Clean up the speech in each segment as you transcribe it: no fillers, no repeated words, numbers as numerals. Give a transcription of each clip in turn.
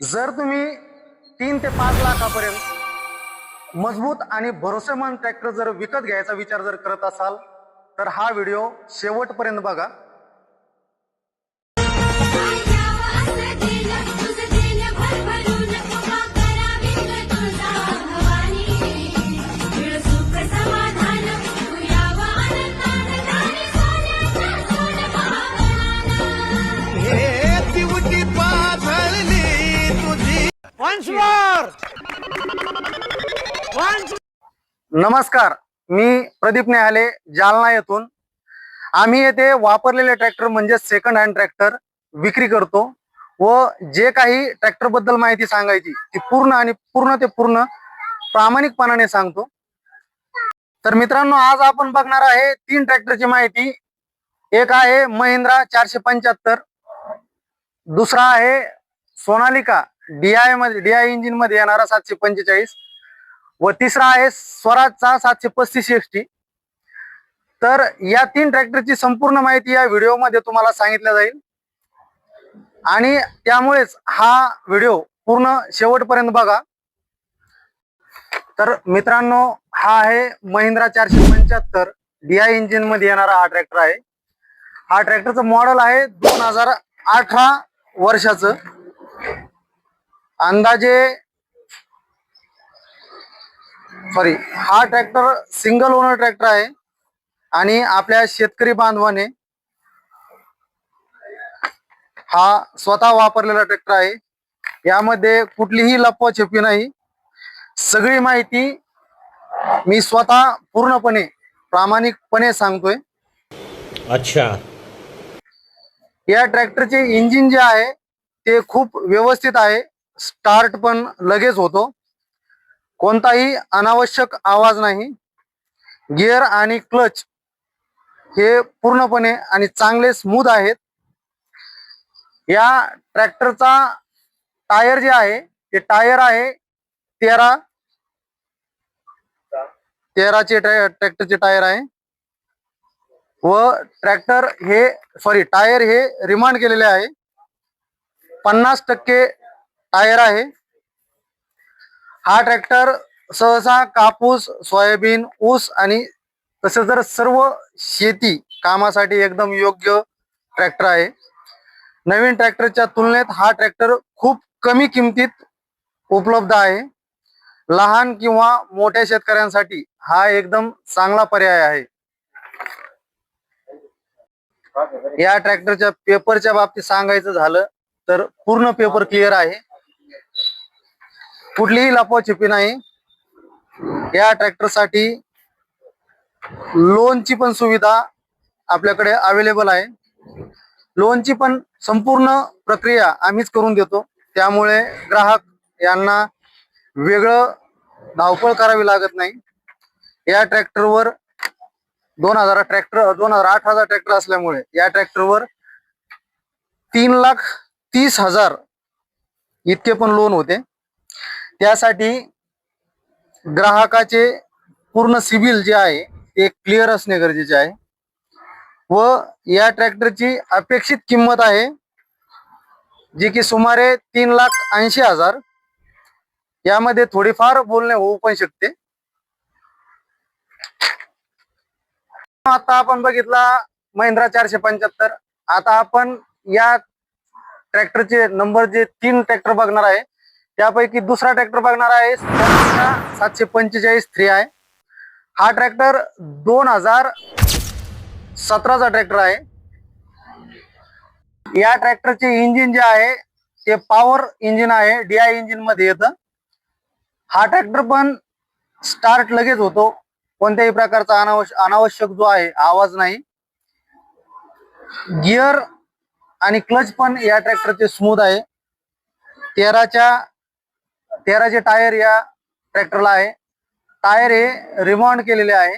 जर तुम्ही 3 ते 5 लाखापर्यंत मजबूत आणि भरोसेमंद ट्रॅक्टर जर विकत घ्यायचा विचार जर करत असाल तर हा व्हिडिओ शेवटपर्यंत बघा. नमस्कार, मी प्रदीप नेहाले, जालना येथून. आम्ही येथे वापरलेले ट्रॅक्टर म्हणजे सेकंड हँड ट्रॅक्टर विक्री करतो व जे काही ट्रॅक्टर बद्दल माहिती सांगायची ती पूर्ण प्रामाणिकपणाने सांगतो. तर मित्रांनो, आज आपण बघणार आहे 3 ट्रॅक्टरची माहिती. एक आहे महिंद्रा 475, दुसरा आहे सोनालिका डीआय इंजिन मध्ये येणारा 745 व तिसरा आहे स्वराजचा 735 XT. तर या 3 ट्रॅक्टरची संपूर्ण माहिती या व्हिडिओमध्ये तुम्हाला सांगितलं जाईल आणि त्यामुळेच हा व्हिडिओ पूर्ण शेवटपर्यंत बघा. तर मित्रांनो, हा आहे महिंद्रा 475 डीआय इंजिन मध्ये येणारा हा ट्रॅक्टर आहे. हा ट्रॅक्टरचं मॉडेल आहे 2018 वर्षाचं. हा ट्रॅक्टर सिंगल ओनर ट्रॅक्टर आहे आणि आपल्या शेतकरी बांधवाने हा स्वतः वापरलेला ट्रॅक्टर आहे. यामध्ये कुठलीही लपवाछपवी नाही. सगळी माहिती मी स्वतः पूर्णपणे प्रामाणिकपणे सांगतोय. अच्छा. या ट्रॅक्टरचे इंजिन जे आहे ते खूप व्यवस्थित आहे. स्टार्ट पण लगेच होतो. कोणताही अनावश्यक आवाज नाही. गिअर आणि क्लच हे पूर्णपणे आणि चांगले स्मूथ आहेत. या ट्रॅक्टरचा टायर जे आहे ते टायर आहे 13चे ट्रॅक्टरचे टायर आहे व टायर हे रिमांड केलेले आहे. 50% टायर आहे. हा ट्रॅक्टर सहसा कापूस, सोयाबीन, ऊस आणि तसेच जर सर्व शेती कामासाठी एकदम योग्य ट्रॅक्टर आहे. नवीन ट्रॅक्टरच्या तुलनेत हा ट्रॅक्टर खूप कमी किमतीत उपलब्ध आहे. लहान किंवा मोठ्या शेतकऱ्यांसाठी हा एकदम चांगला पर्याय आहे. या ट्रॅक्टरच्या पेपरच्या बाबतीत सांगायचं झालं तर पूर्ण पेपर क्लिअर आहे. कुठलीही लपवाछपवी नाही. या ट्रॅक्टरसाठी लोनची पण सुविधा आपल्याकडे अवेलेबल आहे. लोनची पण संपूर्ण प्रक्रिया आम्हीच करून देतो. त्यामुळे ग्राहक यांना वेगळं धावपळ करावी लागत नाही. या ट्रॅक्टरवर 2018चा ट्रॅक्टर असल्यामुळे या ट्रॅक्टरवर 3,30,000 इतके पण लोन होते. त्यासाठी ग्राहकाचे पूर्ण सिबिल जे आहे ते क्लिअर असणे गरजेचे आहे व या ट्रॅक्टरची अपेक्षित किंमत आहे जी की सुमारे 3,80,000. यामध्ये थोडीफार बोलणे होऊ पण शकते. आता आपण बघितला महिंद्रा 475. आता आपण या ट्रॅक्टरचे नंबर जे 3 ट्रॅक्टर बघणार आहे त्यापैकी दुसरा ट्रॅक्टर बघणार आहे 745 3 आहे. हा ट्रॅक्टर 2017चा ट्रॅक्टर आहे. या ट्रॅक्टरचे इंजिन जे आहे ते पॉवर इंजिन आहे. डीआय इंजिन मध्ये येतं. हा ट्रॅक्टर पण स्टार्ट लगेच होतो. कोणत्याही प्रकारचा अनावश्यक जो आहे आवाज नाही. गिअर आणि क्लच पण या ट्रॅक्टरचे स्मूथ आहे. 13चे टायर या ट्रॅक्टरला आहे. टायर हे रिमाउंड केलेले आहे.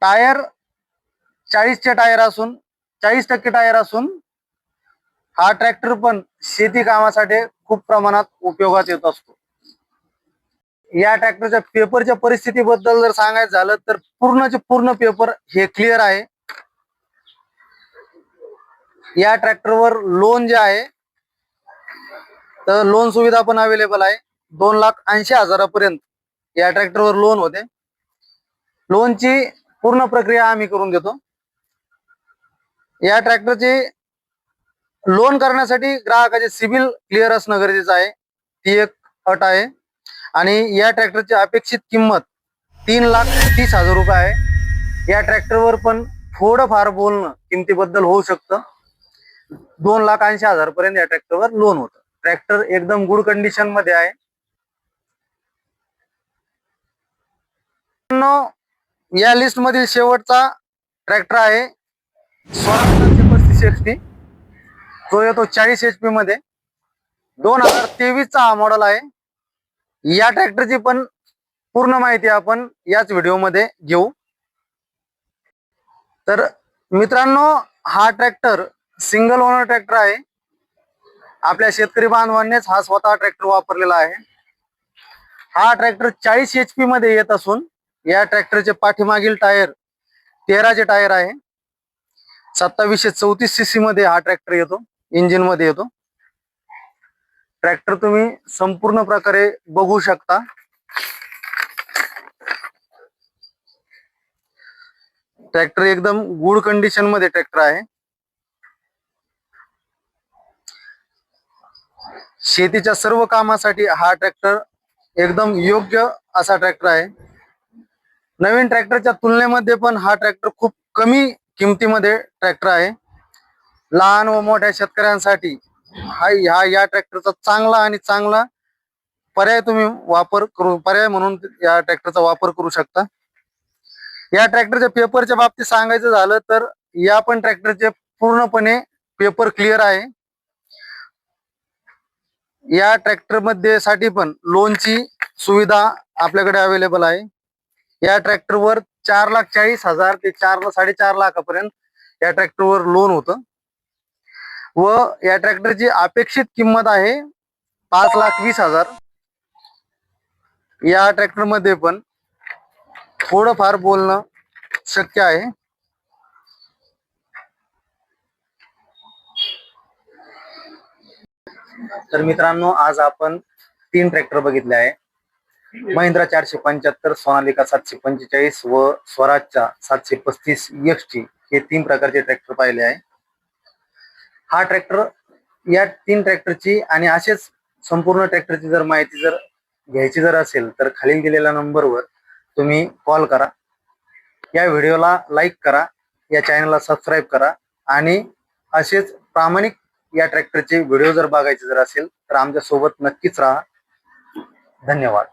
टायर 40% टायर असून हा ट्रॅक्टर पण शेती कामासाठी खूप प्रमाणात उपयोगात येत असतो. या ट्रॅक्टरच्या पेपरच्या परिस्थितीबद्दल जर सांगायचं झालं तर पूर्ण पेपर हे क्लिअर आहे. या ट्रॅक्टरवर लोन जे आहे तर लोन सुविधा पण अवेलेबल आहे. 2,80,000 या ट्रॅक्टरवर लोन होते. लोनची पूर्ण प्रक्रिया आम्ही करून देतो. या ट्रॅक्टरची लोन करण्यासाठी ग्राहकाचे सिबिल क्लिअर असणं गरजेचं आहे, ती एक अट आहे. आणि या ट्रॅक्टरची अपेक्षित किंमत 3,30,000 आहे. या ट्रॅक्टरवर पण थोडंफार बोलणं किमतीबद्दल होऊ शकतं. 2,80,000 या ट्रॅक्टरवर लोन होतं. ट्रॅक्टर एकदम गुड कंडिशन मध्ये आहे. या लिस्ट मधील शेवटचा ट्रॅक्टर आहे स्वराज 735 XT. तो येतो 40 HP मध्ये. 2023 चा हा मॉडेल आहे. या ट्रॅक्टरची पण पूर्ण माहिती आपण याच व्हिडिओमध्ये घेऊ. तर मित्रांनो, हा ट्रॅक्टर सिंगल ओनर ट्रॅक्टर आहे. आपल्या शेतकरी बांधवांनीच हा स्वतः ट्रॅक्टर वापरलेला आहे. हा ट्रॅक्टर 40 HP मध्ये येत असून या ट्रॅक्टरचे पाठीमागील टायर 13चे टायर आहे. 2734 CC मध्ये हा ट्रॅक्टर येतो, इंजिन मध्ये येतो. ट्रॅक्टर तुम्ही संपूर्ण प्रकारे बघू शकता. ट्रॅक्टर एकदम गुड कंडिशन मध्ये ट्रॅक्टर आहे. शेतीच्या सर्व कामासाठी हा ट्रॅक्टर एकदम योग्य असा ट्रॅक्टर आहे. नवीन ट्रॅक्टरच्या तुलनेमध्ये पण हा ट्रॅक्टर खूप कमी किमतीमध्ये ट्रॅक्टर आहे. लहान व मोठ्या शेतकऱ्यांसाठी या ट्रॅक्टरचा चांगला पर्याय तुम्ही पर्याय म्हणून या ट्रॅक्टरचा वापर करू शकता. या ट्रॅक्टरच्या पेपरच्या बाबतीत सांगायचं झालं तर या पण ट्रॅक्टरचे पूर्णपणे पेपर क्लिअर आहे. या ट्रॅक्टर मध्ये साठी पण लोनची सुविधा आपल्याकडे अवेलेबल आहे. या ट्रॅक्टरवर 4,40,000 ते 4,04 लाखापर्यंत या ट्रॅक्टरवर लोन होतं. व या ट्रॅक्टरची अपेक्षित किंमत आहे 5,20,000. या ट्रॅक्टर मध्ये पण थोडंफार बोलणं शक्य आहे. तर मित्रांनो, आज आपण 3 ट्रॅक्टर बघितले आहे. महिंद्रा 475, सोनालिका 745 व स्वराजच्या 735 XT हे 3 प्रकारचे ट्रॅक्टर पाहिले आहे. हा ट्रॅक्टर, या 3 ट्रॅक्टरची आणि असेच संपूर्ण ट्रॅक्टरची जर माहिती घ्यायची असेल तर खालील दिलेल्या नंबरवर तुम्ही कॉल करा. या व्हिडिओला लाईक करा, या चॅनलला सबस्क्राईब करा आणि असेच प्रामाणिक या ट्रॅक्टरचे व्हिडिओ जर बघायचे असेल तर आमच्या सोबत नक्कीच राहा. धन्यवाद.